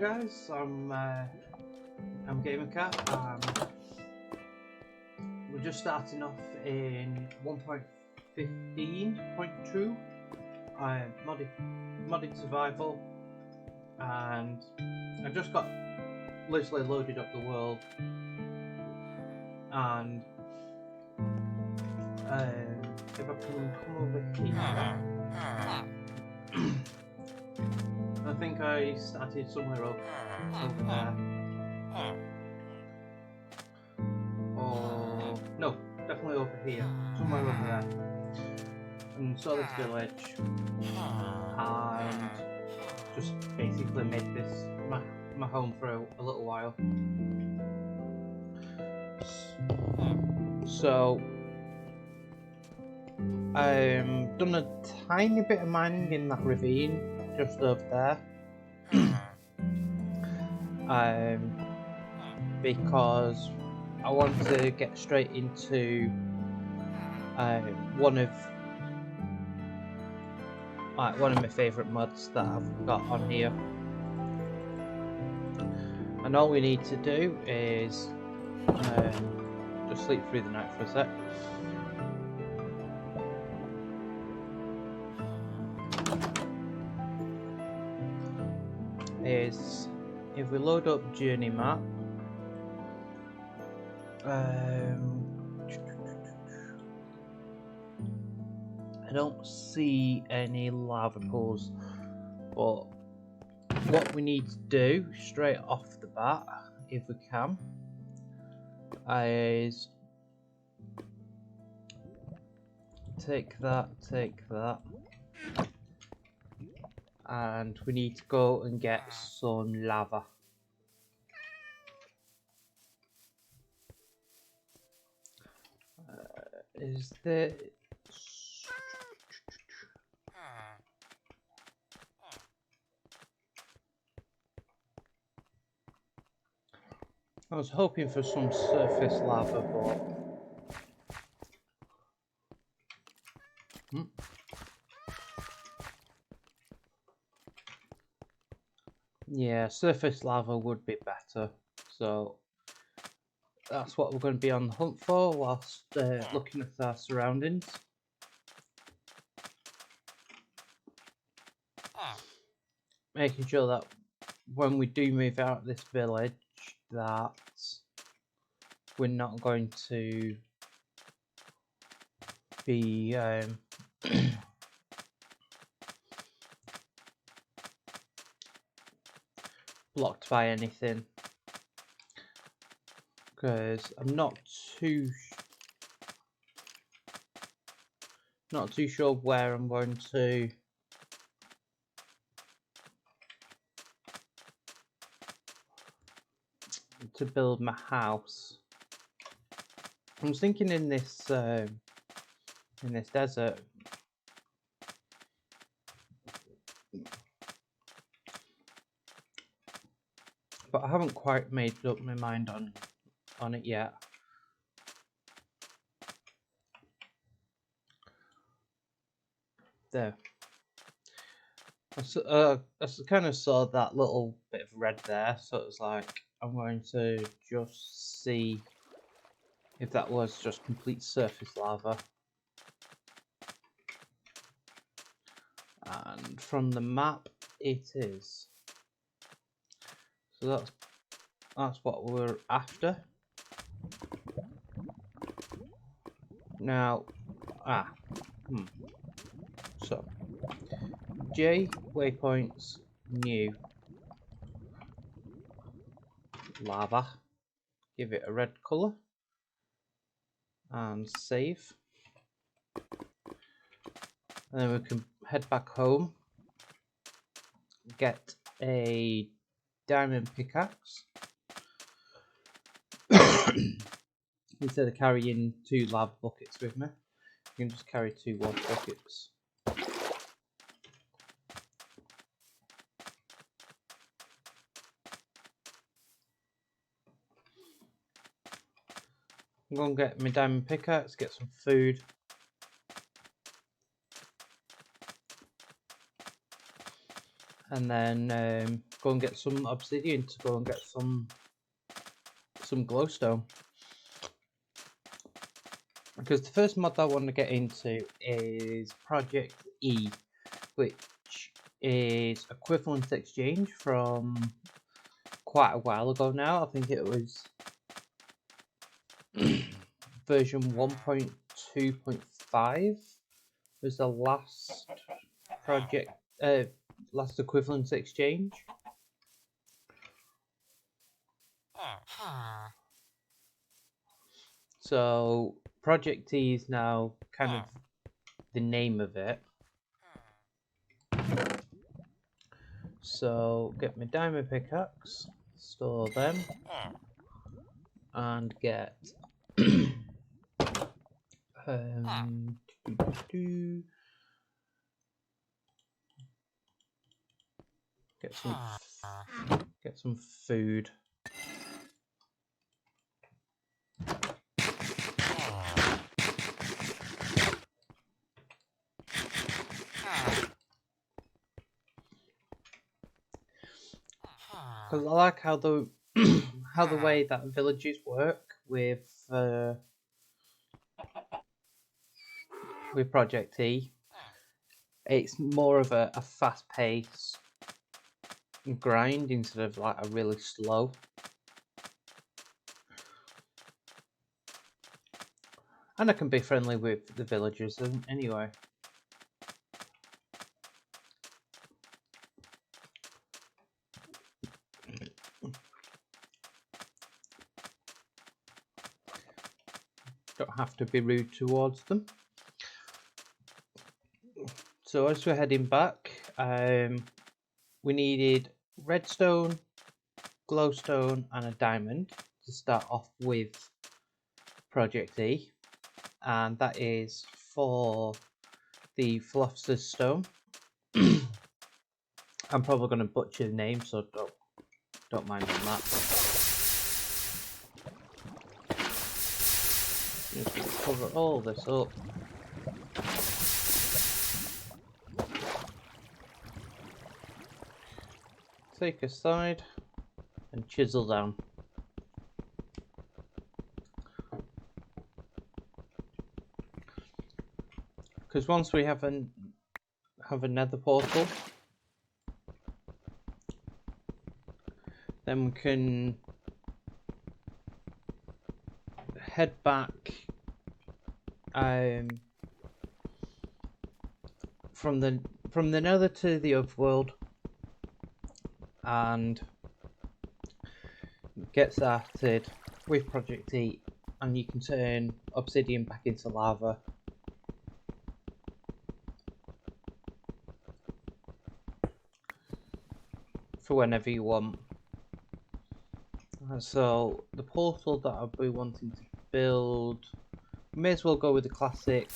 on, guys? I'm GamerCat. We're just starting off in 1.15.2. modded survival, and I just got literally loaded up the world, and if I can come over here. I think I started somewhere over there. Or no, definitely over here. Somewhere over there. And saw this village and just basically made this my home for a little while. So done a tiny bit of mining in that ravine just over there. Because I want to get straight into one of my favourite mods that I've got on here, and all we need to do is just sleep through the night for a sec. Is if we load up journey map, I don't see any lava pools, but what we need to do straight off the bat, if we can, is take that, and we need to go and get some lava. Is there... I was hoping for some surface lava, but... Yeah, surface lava would be better, so that's what we're going to be on the hunt for whilst looking at our surroundings. Making sure that when we do move out of this village that we're not going to be blocked by anything, because I'm not too sure where I'm going to build my house. I was thinking in this desert, but I haven't quite made up my mind on it yet. There. I kind of saw that little bit of red there, so it was like, I'm going to just see if that was just complete surface lava. And from the map, it is. So that's what we're after. Now, so J waypoints new lava. Give it a red colour and save. And then we can head back home, get a diamond pickaxe instead of carrying 2 lava buckets with me. You can just carry 2 water buckets. I'm going to get my diamond pickaxe, get some food. and then go and get some obsidian to go and get some glowstone. Because the first mod I want to get into is ProjectE, which is equivalent exchange from quite a while ago now. I think it was version 1.2.5 was the last last equivalence exchange. So ProjectE is now kind of the name of it. So get my diamond pickaxe, store them, and get get some food. Because I like how the how the way that villages work with ProjectE. It's more of a fast-paced grind instead of like a really slow. And I can be friendly with the villagers anyway. Don't have to be rude towards them. So as we're heading back, we needed redstone, glowstone and a diamond to start off with ProjectE, and that is for the philosopher's stone. I'm probably going to butcher the name, so don't mind on that. Just cover all this up. Take a side and chisel down. Because once we have a nether portal, then we can head back from the nether to the overworld and get started with ProjectE, and you can turn obsidian back into lava. For whenever you want. And so the portal that I'll be wanting to build, may as well go with the classic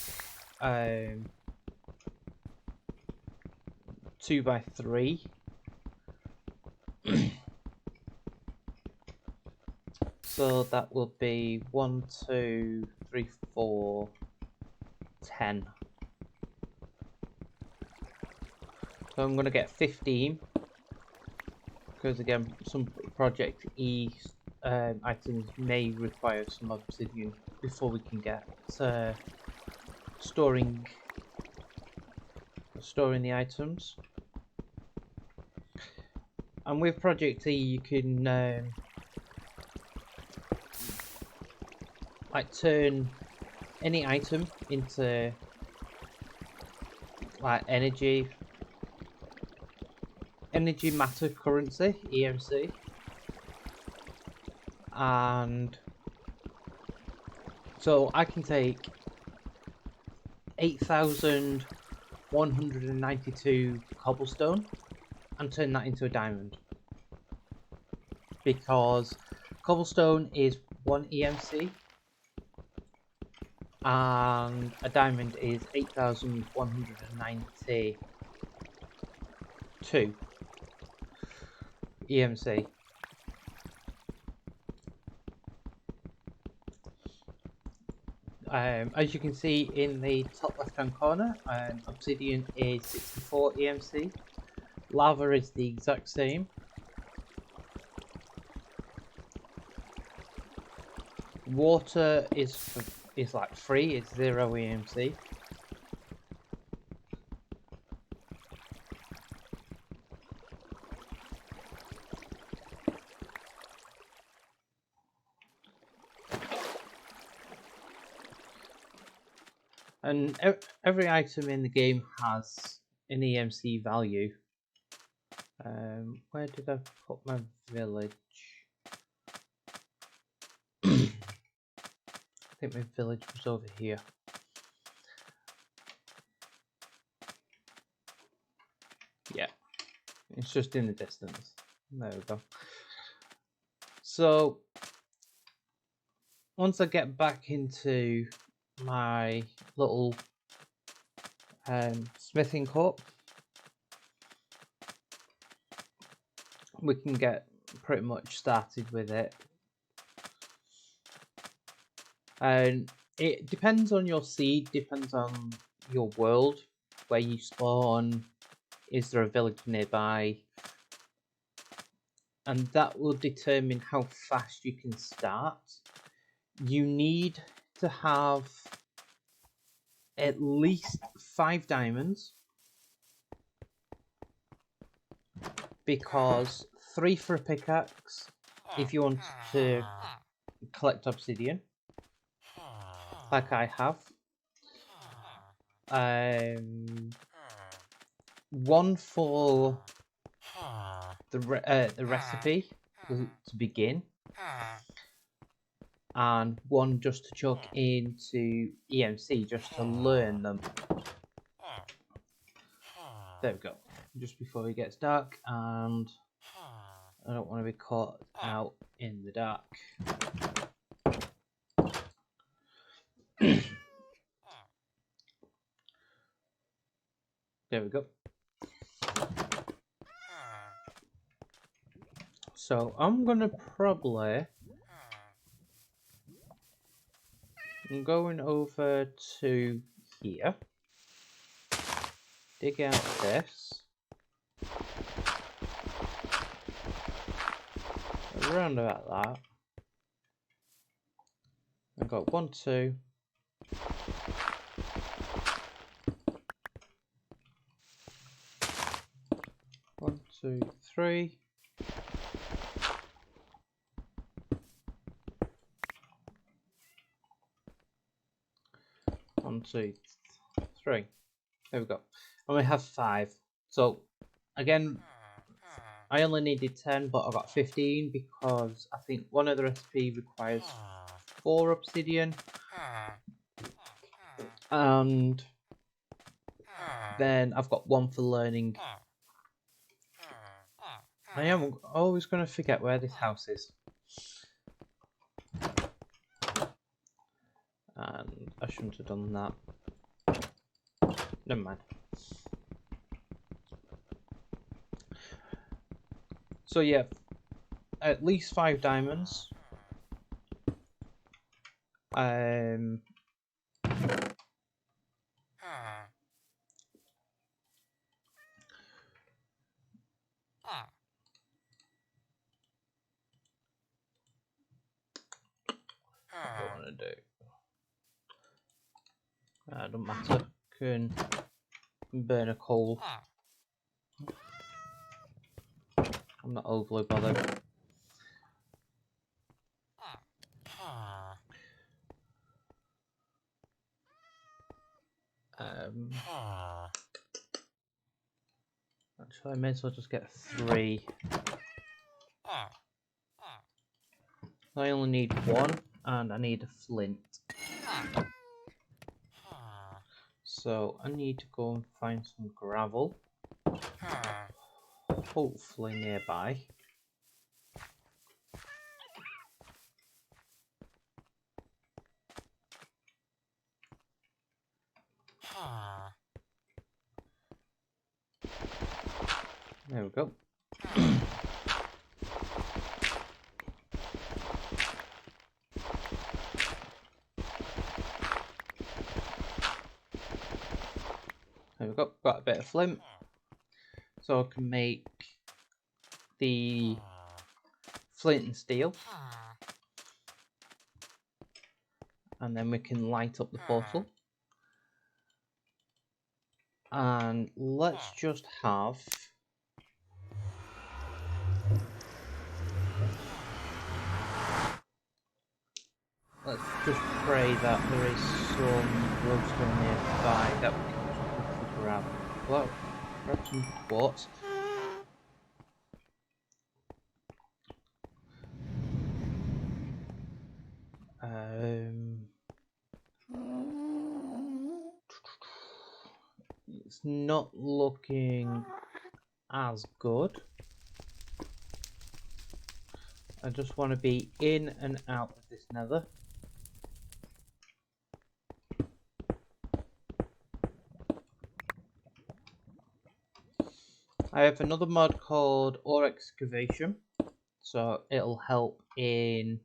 2x3. So that will be 1, 2, 3, 4, 10. So I'm going to get 15. Because again, some ProjectE items may require some obsidian before we can get storing the items. And with ProjectE, you can like turn any item into like energy matter currency, EMC, and so I can take 8,192 cobblestone and turn that into a diamond, because cobblestone is 1 EMC and a diamond is 8,192 EMC. As you can see in the top left hand corner, obsidian is 64 EMC, Lava is the exact same. Water is like free, it's 0 EMC. And every item in the game has an EMC value. Where did I put my village? I think my village was over here. Yeah, it's just in the distance. There we go. So once I get back into my little smithing court, we can get pretty much started with it. And it depends on your seed, depends on your world, where you spawn, is there a village nearby, and that will determine how fast you can start. You need to have at least 5 diamonds, because 3 for a pickaxe if you want to collect obsidian, like I have. 1 for the recipe to begin, and 1 just to chuck into EMC just to learn them. There we go. Just before it gets dark, and I don't want to be caught out in the dark. There we go. So I'm gonna probably, I'm going over to here, dig out this, around about that. I've got 1, 2. 1, 2, 3. 1, 2, 3. There we go. And we have 5. So again, I only needed 10, but I got 15 because I think one of the recipe requires 4 obsidian, and then I've got 1 for learning. I am always going to forget where this house is, and I shouldn't have done that. Never mind. So yeah, at least 5 diamonds. What do I want to do? Don't matter. Can burn a coal. I'm not overly bothered. Actually, I may as well just get 3. I only need 1, and I need a flint. So I need to go and find some gravel, hopefully nearby. There we go. There we go, got a bit of flint. So so I can make the flint and steel, and then we can light up the portal. And let's just have pray that there is some glowstone nearby that we can quickly grab. Well, grab some quartz. It's not looking as good. I just want to be in and out of this nether. I have another mod called ore excavation, so it'll help in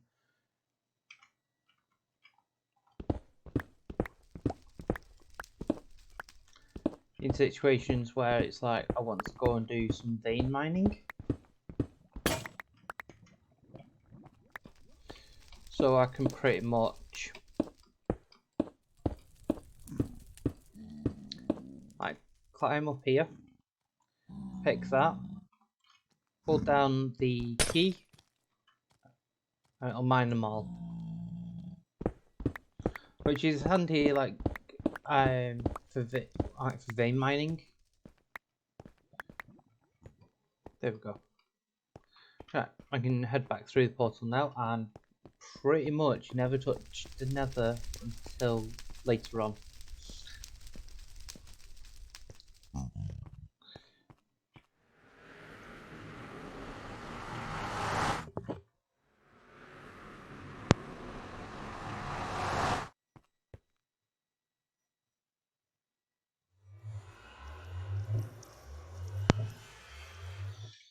situations where it's like I want to go and do some vein mining. So I can pretty much like climb up here, pick that, pull down the key, and it'll mine them all. Which is handy like for vein mining. There we go. Right, I can head back through the portal now and pretty much never touch the nether until later on.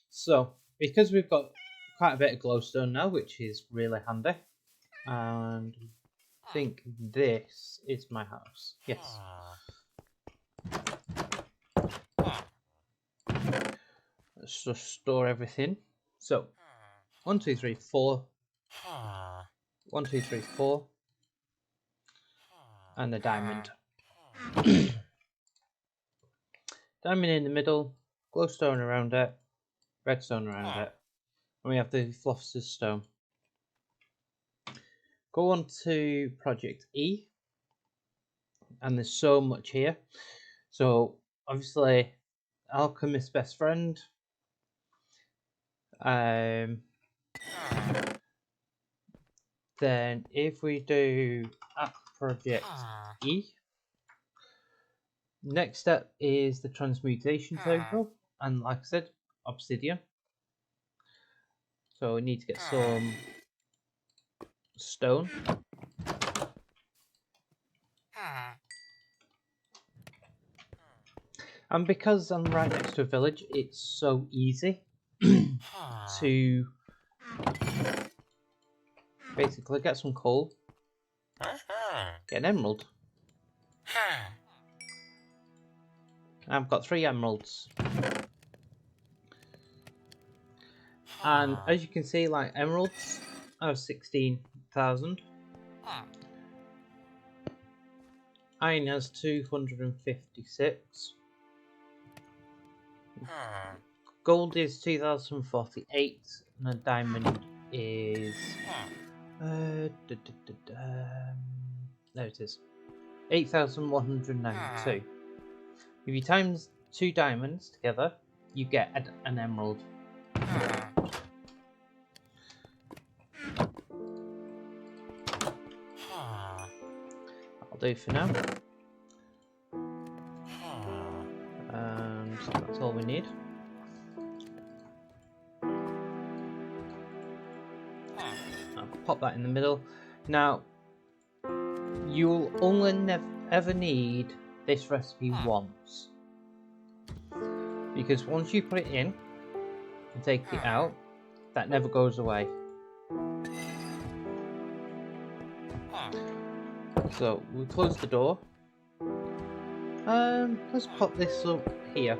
So, because we've got quite a bit of glowstone now, which is really handy, and I think this is my house. Yes. Let's just store everything. So, 1, 2, 3, 4. 1, 2, 3, 4. And a diamond. Diamond in the middle, glowstone around it, redstone around it, and we have the philosopher's stone. Go on to ProjectE, and there's so much here. So obviously, alchemist's best friend. Then if we do at ProjectE, next step is the transmutation table, and like I said, obsidian. So we need to get some stone. And because I'm right next to a village, it's so easy to basically get some coal, get an emerald. I've got 3 emeralds. And as you can see, like emeralds are 16,000. Iron has 256. Gold is 2048, and a diamond is there it is, 8,192. If you times 2 diamonds together, you get an emerald. That'll do for now. And that's all we need. I'll pop that in the middle. Now, you'll only ever need this recipe once, because once you put it in and take it out, that never goes away. So we'll close the door. Let's pop this up here.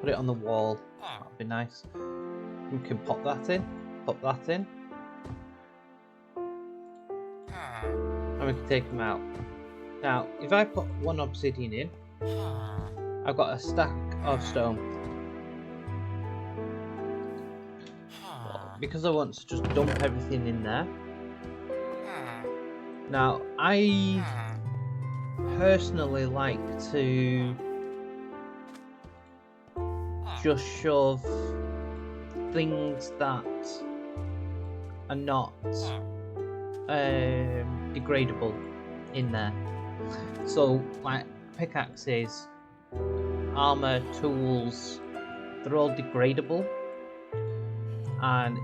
Put it on the wall. That'd be nice. We can pop that in. Pop that in. And we can take them out. Now, if I put one obsidian in, I've got a stack of stone. But because I want to just dump everything in there. Now, I personally like to just shove things that are not degradable in there. So, like pickaxes, armor, tools, they're all degradable, and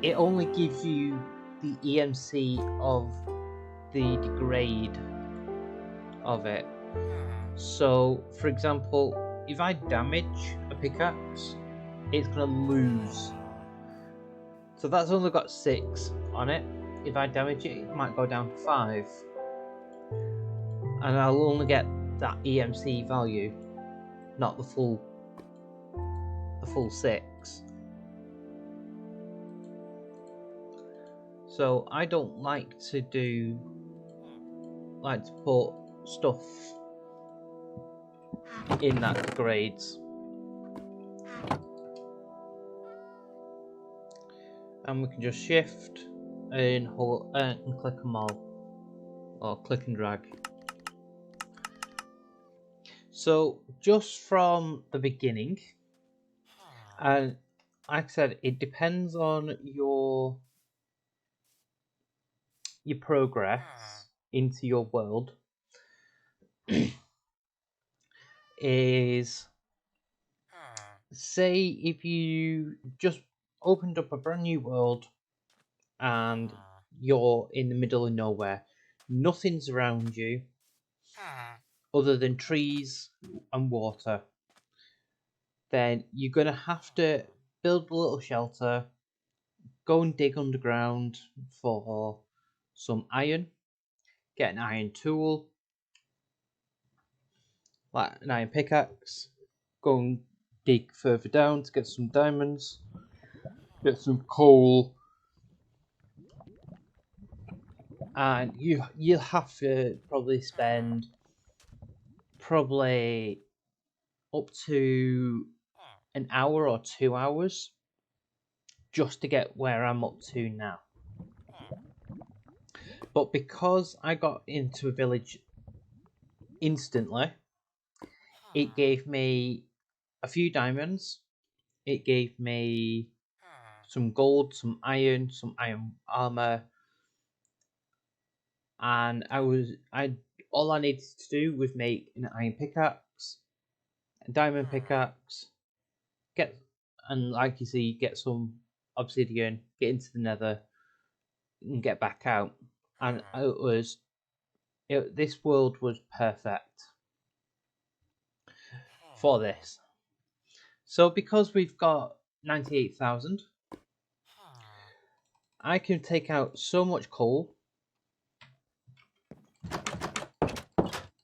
it only gives you the EMC of the degrade of it. So, for example, if I damage a pickaxe, it's gonna lose. So that's only got 6 on it. If I damage it, it might go down to 5, and I'll only get that EMC value, not the full 6. So I don't like to put stuff in that degrades. And we can just shift and hold and click them all, or click and drag. So just from the beginning, and like I said, it depends on your progress into your world. Is, say if you just opened up a brand new world and you're in the middle of nowhere, nothing's around you other than trees and water, then you're going to have to build a little shelter, go and dig underground for some iron, get an iron tool, like an iron pickaxe, go and dig further down to get some diamonds, get some coal, and you'll have to probably spend up to an hour or 2 hours just to get where I'm up to now. But because I got into a village instantly, it gave me a few diamonds, it gave me some gold, some iron armor, and all I needed to do was make an iron pickaxe, a diamond pickaxe, and like you see, get some obsidian, get into the nether, and get back out. And this world was perfect for this. So because we've got 98,000, I can take out so much coal,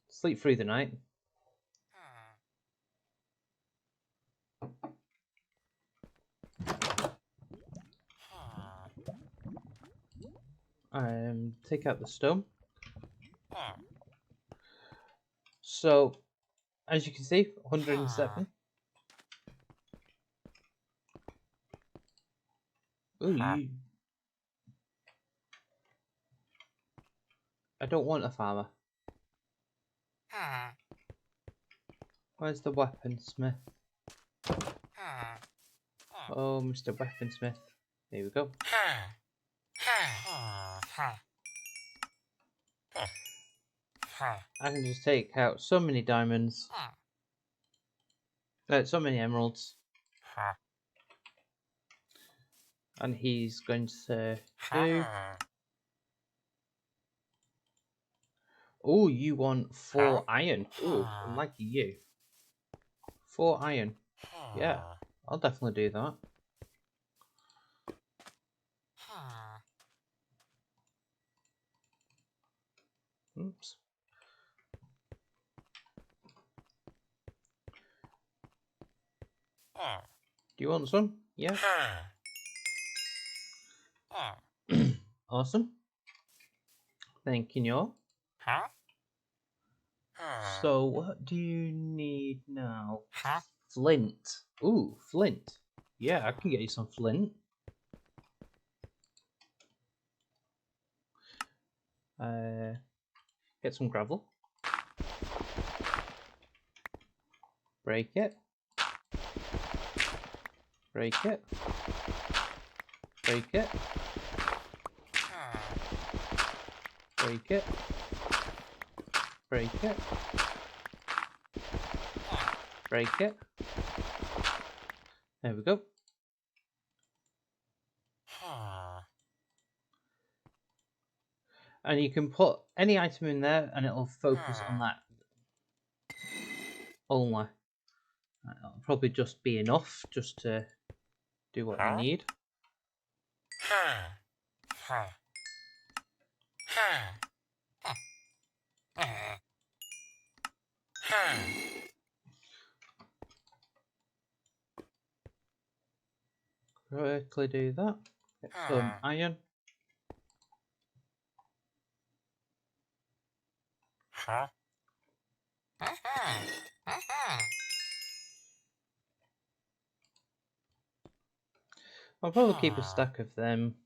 sleep through the night, take out the stone. So as you can see, 107. Ooh, I don't want a farmer. Where's the weaponsmith? Oh, Mr. Weaponsmith. There we go. I can just take out so many diamonds. So many emeralds. And he's going to do... Oh, you want 4 iron. Oh, I'm liking you. 4 iron. Yeah, I'll definitely do that. Oops. Do you want some? Yeah. Awesome. Thank you. So, what do you need now? Flint. Ooh, flint. Yeah, I can get you some flint. Get some gravel. Break it. Break it. Break it. Break it. Break it. Break it. There we go. And you can put any item in there and it'll focus on that only. That'll probably just be enough just to do what you need. Quickly do that. Get some iron. I'll probably keep a stack of them.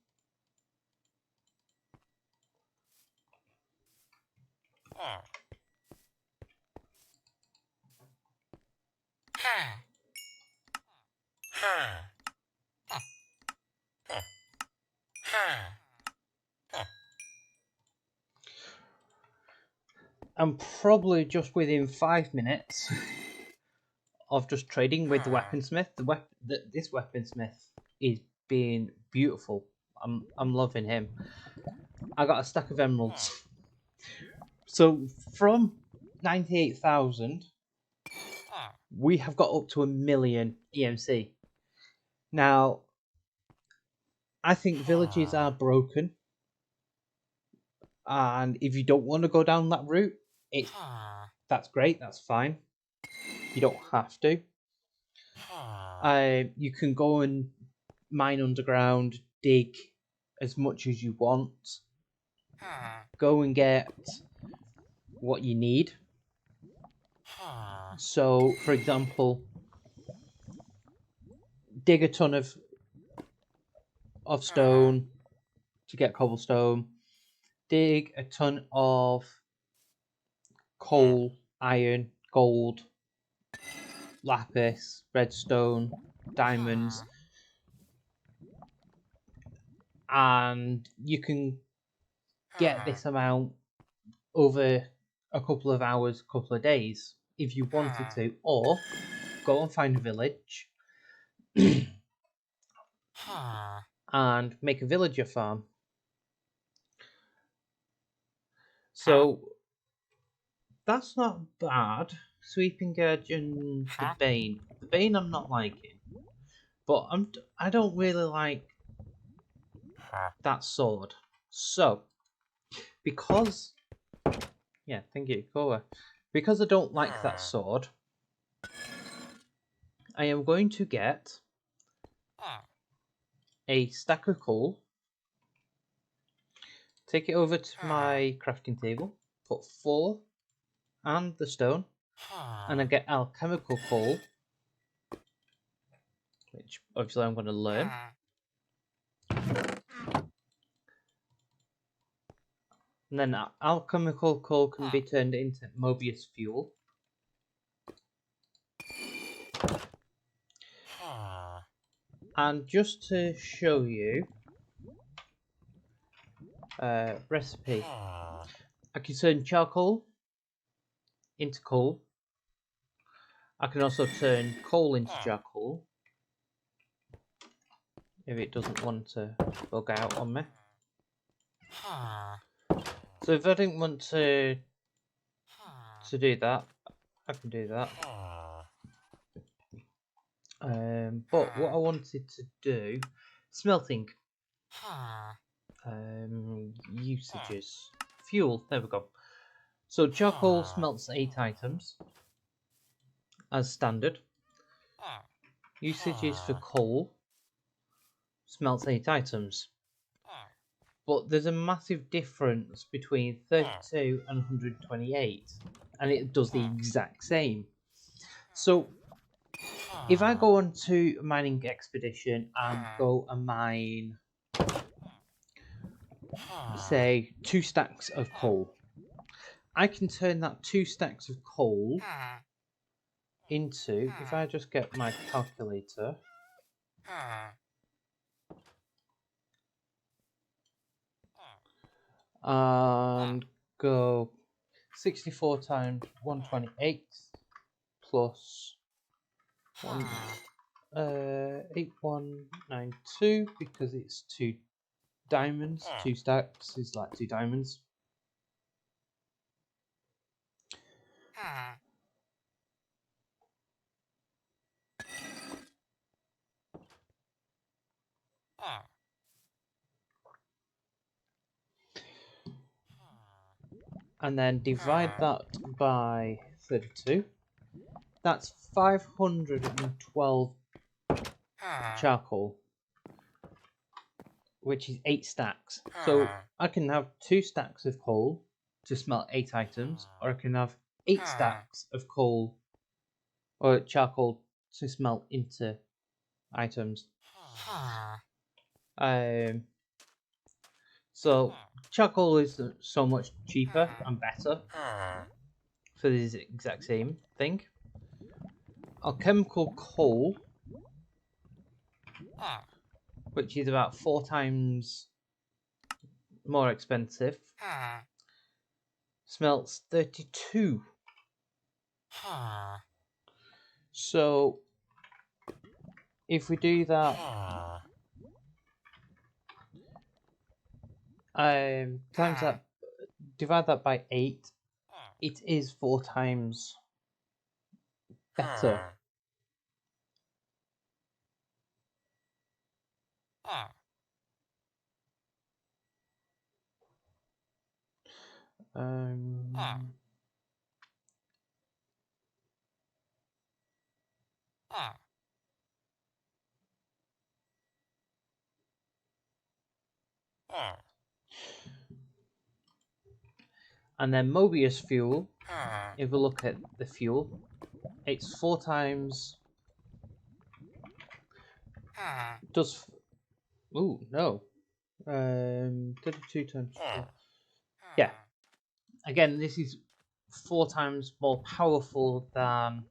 I'm probably just within 5 minutes of just trading with the weaponsmith. This weaponsmith is being beautiful. I'm loving him. I got a stack of emeralds. So from 98,000, we have got up to 1,000,000 EMC. Now, I think villages are broken, and if you don't want to go down that route, that's great. That's fine. You don't have to. You can go and mine underground, dig as much as you want. Go and get what you need. So, for example, dig a ton of stone to get cobblestone. Dig a ton of coal, iron, gold, lapis, redstone, diamonds, and you can get this amount over a couple of hours, a couple of days if you wanted to, or go and find a village and make a villager farm. So that's not bad. Sweeping Edge and the Bane. The Bane I'm not liking, but I don't really like that sword. So because thank you, go away. Because I don't like that sword, I am going to get a stack of coal, take it over to my crafting table, put 4 and the stone, and I get alchemical coal, which obviously I'm going to learn. And then alchemical coal can be turned into Mobius fuel. And just to show you recipe, I can turn charcoal into coal. I can also turn coal into charcoal if it doesn't want to bug out on me. So if I didn't want to do that, I can do that. But what I wanted to do, smelting, usages, fuel, there we go. So charcoal smelts 8 items, as standard. usages for coal smelts 8 items. But there's a massive difference between 32 and 128, and it does the exact same. So if I go on to a mining expedition and go and mine, say, 2 stacks of coal, I can turn that 2 stacks of coal into, if I just get my calculator, and go 64 times 128 plus 8192, because it's 2 diamonds. 2 stacks is like 2 diamonds. And then divide that by 32. That's 512 charcoal, which is 8 stacks. So I can have 2 stacks of coal to smelt 8 items, or I can have 8 stacks of coal or charcoal to smelt into items. So charcoal is so much cheaper and better for this exact same thing. Alchemical coal, which is about 4 times more expensive, smelts 32. So if we do that, times that, divide that by 8, it is 4 times better. And then Mobius fuel, if we look at the fuel, it's 4 times. Does. Ooh, no. 32 times 4. Yeah. Again, this is 4 times more powerful than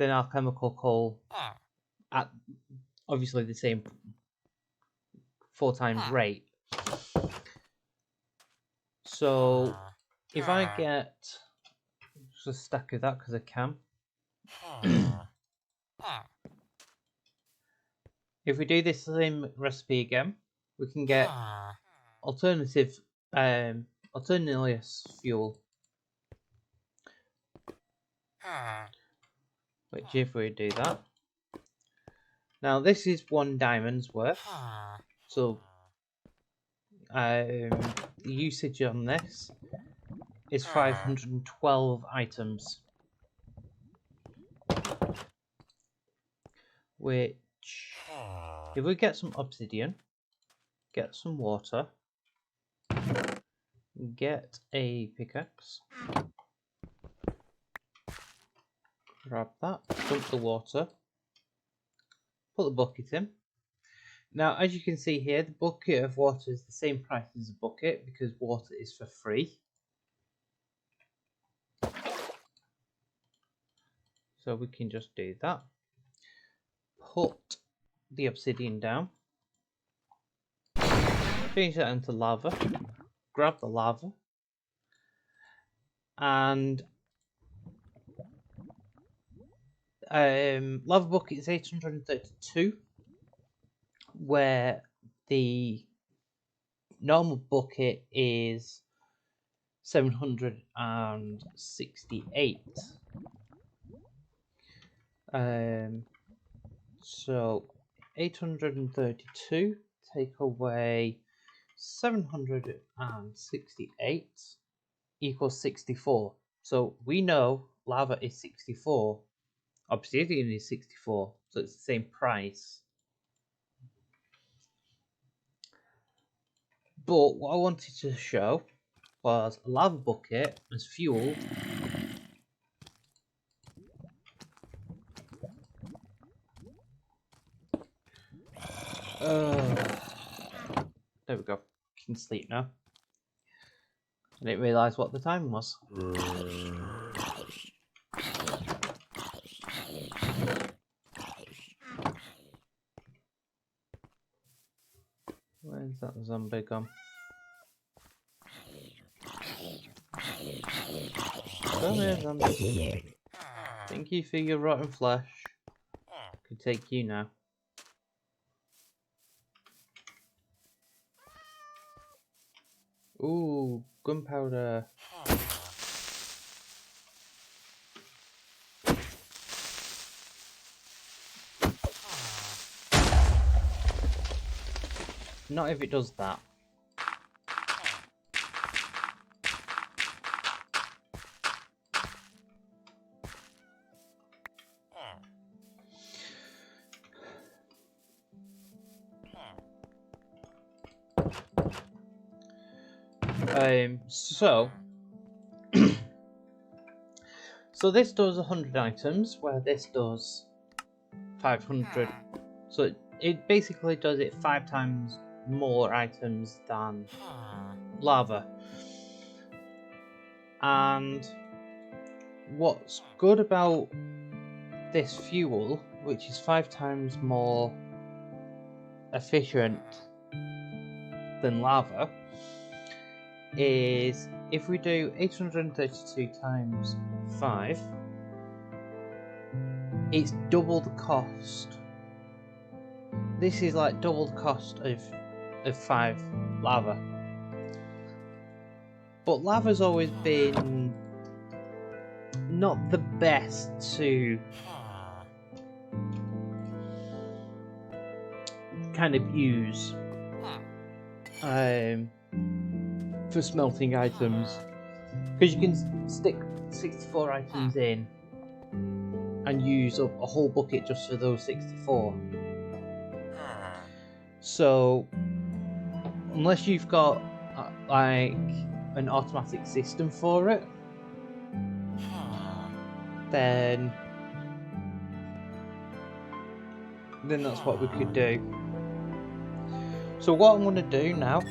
alchemical coal at obviously the same 4 times rate. So if I get just a stack of that, because I can. If we do this same recipe again, we can get alternative fuel, which if we do that, now this is 1 diamond's worth, so the usage on this is 512 items, which if we get some obsidian, get some water, get a pickaxe, grab that, dump the water, put the bucket in. Now, as you can see here, the bucket of water is the same price as a bucket because water is for free. So we can just do that. Put the obsidian down. Change that into lava. Grab the lava. And lava bucket is 832, where the normal bucket is 768. So 832 take away 768 equals 64. So we know lava is 64. Obsidian is 64, so it's the same price. But what I wanted to show was a lava bucket as fuel. There we go. I can sleep now. I didn't realise what the time was. Where's that zombie gone? Come here, zombie. Thank you for your rotten flesh. Could take you now. Ooh, gunpowder. Not if it does that. So this does 100 items, where this does 500. So it basically does it 5 times more items than lava. And what's good about this fuel, which is 5 times more efficient than lava, is if we do 832 times 5, it's double the cost. This is like double the cost of 5 lava. But lava's always been not the best to kind of use for smelting items, because you can stick 64 items in and use up a whole bucket just for those 64. So unless you've got like an automatic system for it, then that's what we could do. So what I'm going to do now,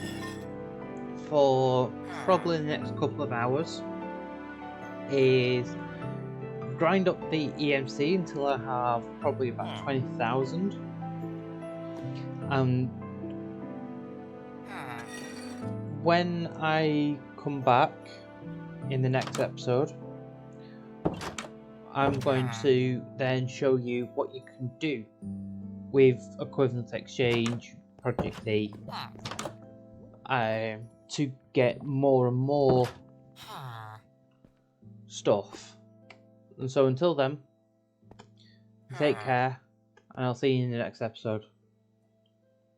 for probably the next couple of hours, is grind up the EMC until I have probably about 20,000. And when I come back in the next episode, I'm going to then show you what you can do with equivalent exchange, ProjectE, to get more and more stuff. And so until then, take care, and I'll see you in the next episode.